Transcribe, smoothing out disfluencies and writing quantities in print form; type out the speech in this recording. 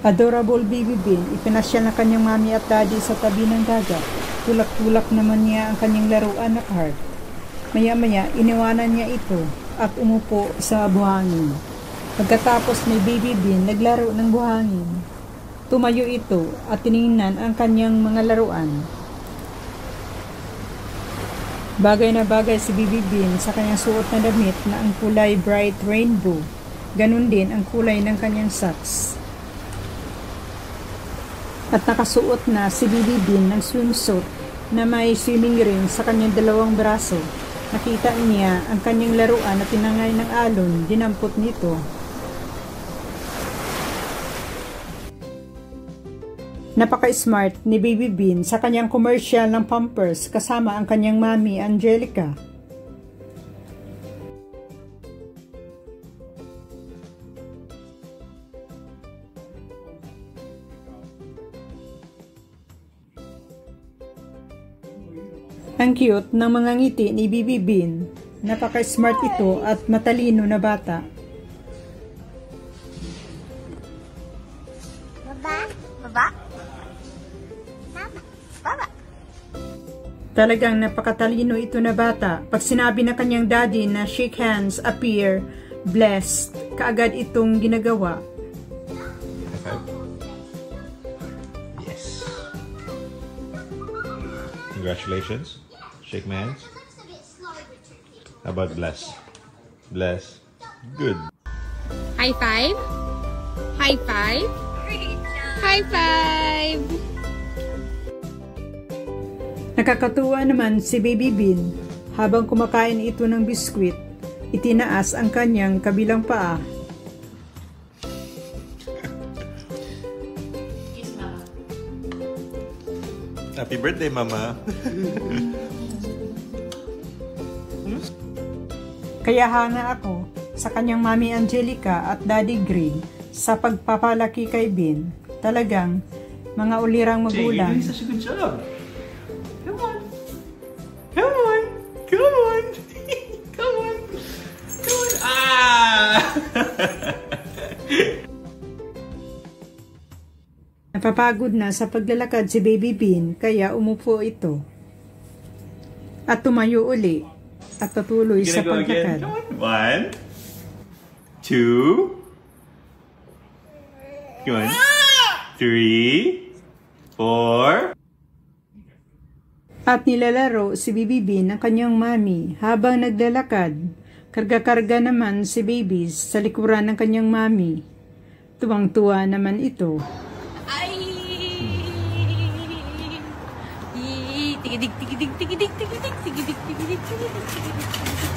Adorable baby Bean, ipinasya na kanyang mami at daddy sa tabi ng dagat. Tulak-tulak naman niya ang kanyang laruan na cart. Maya-maya, iniwanan niya ito at umupo sa buhangin. Pagkatapos ni baby Bean naglaro ng buhangin. Tumayo ito at tiningnan ang kanyang mga laruan. Bagay na bagay si baby Bean sa kanyang suot na damit na ang kulay bright rainbow. Ganun din ang kulay ng kanyang socks. At nakasuot na si baby Bean ng swimsuit na may swimming ring sa kanyang dalawang braso. Nakita niya ang kanyang laruan na tinangay ng alon, dinampot nito. Napaka-smart ni baby Bean sa kanyang commercial ng Pampers kasama ang kanyang mami Angelica. Ang cute ng mga ngiti ni baby Bean. Napaka-smart ito at matalino na bata. Baba? Baba? Talagang napakatalino ito na bata. Pag sinabi na kanyang daddy na shake hands, appear, blessed, kaagad itong ginagawa. Yes. Congratulations. Shake my hands. How about bless? Bless. Good. High five? High five? High five! Nakakatuwa naman si baby Bean. Habang kumakain ito ng biskwit, itinaas ang kanyang kabilang paa. Happy birthday, Mama. Kaya hanga ako sa kanyang mami Angelica at daddy Green sa pagpapalaki kay Bean. Talagang mga ulirang magulang. Jay, you're doing such a good job. Come on. Come on. Come on. Come on. Come on. Ah! Napapagod na sa paglalakad si baby Bean kaya umupo ito. At tumayo uli at patuloy sa paglakad. Come on. 1, 2. Come on. 3, 4. At nilalaro si baby Bean ng kanyang mami habang naglalakad. Karga-karga naman si baby sa likuran ng kanyang mami. Tuwang-tuwa naman ito. Ay! Tigidig, tigidig, tigidig, tigidig, tigidig, tigidig, tigidig, tigidig.